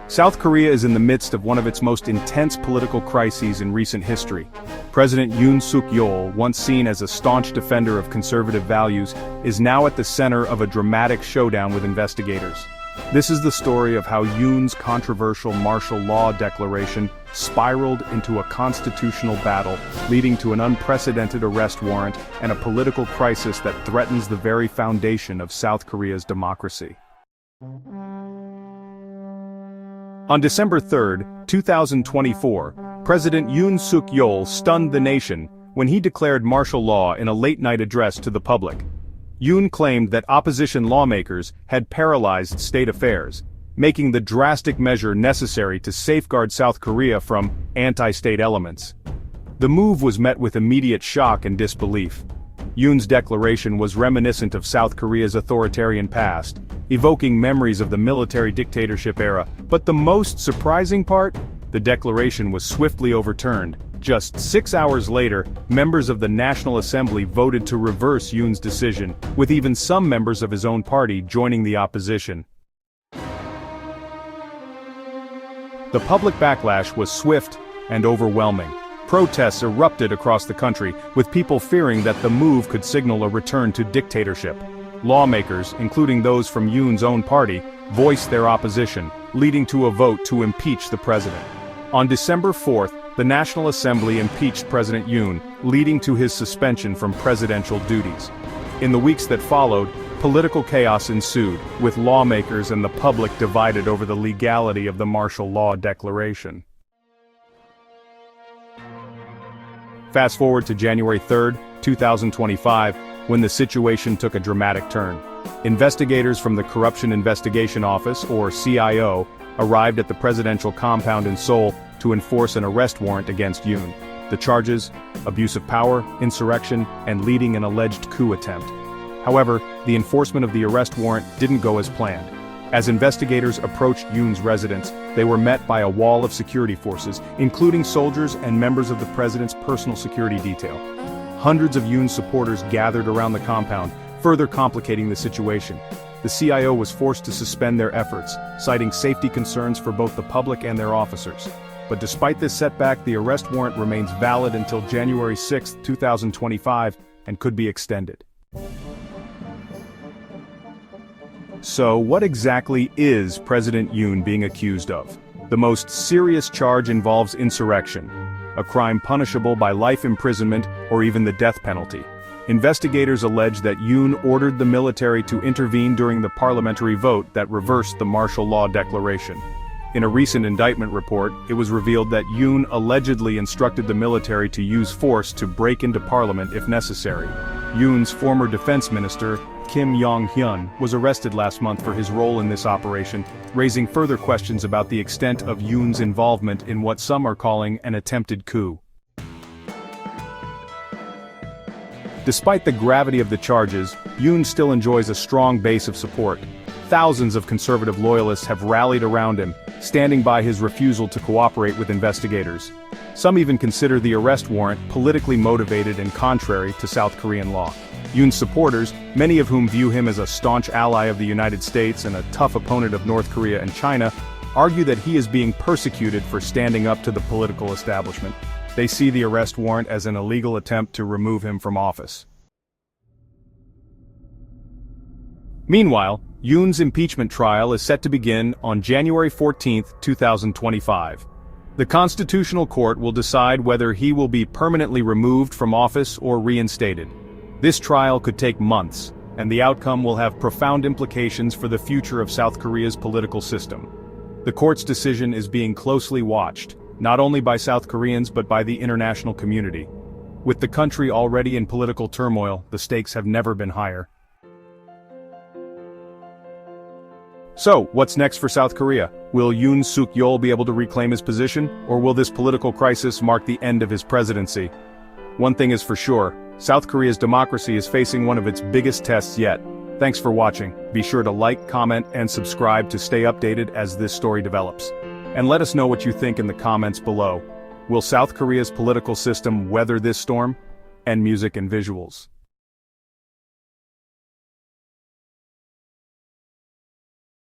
South Korea is in the midst of one of its most intense political crises in recent history. President Yoon Suk Yeol, once seen as a staunch defender of conservative values, is now at the center of a dramatic showdown with investigators. This is the story of how Yoon's controversial martial law declaration spiraled into a constitutional battle, leading to an unprecedented arrest warrant and a political crisis that threatens the very foundation of South Korea's democracy. On December 3, 2024, President Yoon Suk Yeol stunned the nation when he declared martial law in a late-night address to the public. Yoon claimed that opposition lawmakers had paralyzed state affairs, making the drastic measure necessary to safeguard South Korea from anti-state elements. The move was met with immediate shock and disbelief. Yoon's declaration was reminiscent of South Korea's authoritarian past, evoking memories of the military dictatorship era, but the most surprising part? The declaration was swiftly overturned. Just 6 hours later, members of the National Assembly voted to reverse Yoon's decision, with even some members of his own party joining the opposition. The public backlash was swift and overwhelming. Protests erupted across the country, with people fearing that the move could signal a return to dictatorship. Lawmakers, including those from Yoon's own party, voiced their opposition, leading to a vote to impeach the president. On December 4, the National Assembly impeached President Yoon, leading to his suspension from presidential duties. In the weeks that followed, political chaos ensued, with lawmakers and the public divided over the legality of the martial law declaration. Fast forward to January 3, 2025, when the situation took a dramatic turn. Investigators from the Corruption Investigation Office, or CIO, arrived at the presidential compound in Seoul to enforce an arrest warrant against Yoon. The charges: abuse of power, insurrection, and leading an alleged coup attempt. However, the enforcement of the arrest warrant didn't go as planned. As investigators approached Yoon's residence, they were met by a wall of security forces, including soldiers and members of the president's personal security detail. Hundreds of Yoon's supporters gathered around the compound, further complicating the situation. The CIO was forced to suspend their efforts, citing safety concerns for both the public and their officers. But despite this setback, the arrest warrant remains valid until January 6, 2025, and could be extended. So, what exactly is President Yoon being accused of? The most serious charge involves insurrection, a crime punishable by life imprisonment or even the death penalty. Investigators allege that Yoon ordered the military to intervene during the parliamentary vote that reversed the martial law declaration. In a recent indictment report, it was revealed that Yoon allegedly instructed the military to use force to break into parliament if necessary. Yoon's former defense minister, Kim Yong-hyun, was arrested last month for his role in this operation, raising further questions about the extent of Yoon's involvement in what some are calling an attempted coup. Despite the gravity of the charges, Yoon still enjoys a strong base of support. Thousands of conservative loyalists have rallied around him, standing by his refusal to cooperate with investigators. Some even consider the arrest warrant politically motivated and contrary to South Korean law. Yoon's supporters, many of whom view him as a staunch ally of the United States and a tough opponent of North Korea and China, argue that he is being persecuted for standing up to the political establishment. They see the arrest warrant as an illegal attempt to remove him from office. Meanwhile, Yoon's impeachment trial is set to begin on January 14, 2025. The Constitutional Court will decide whether he will be permanently removed from office or reinstated. This trial could take months, and the outcome will have profound implications for the future of South Korea's political system. The court's decision is being closely watched, not only by South Koreans but by the international community. With the country already in political turmoil, the stakes have never been higher. So, what's next for South Korea? Will Yoon Suk Yeol be able to reclaim his position, or will this political crisis mark the end of his presidency? One thing is for sure, South Korea's democracy is facing one of its biggest tests yet. Thanks for watching. Be sure to like, comment, and subscribe to stay updated as this story develops. And let us know what you think in the comments below. Will South Korea's political system weather this storm? And music and visuals.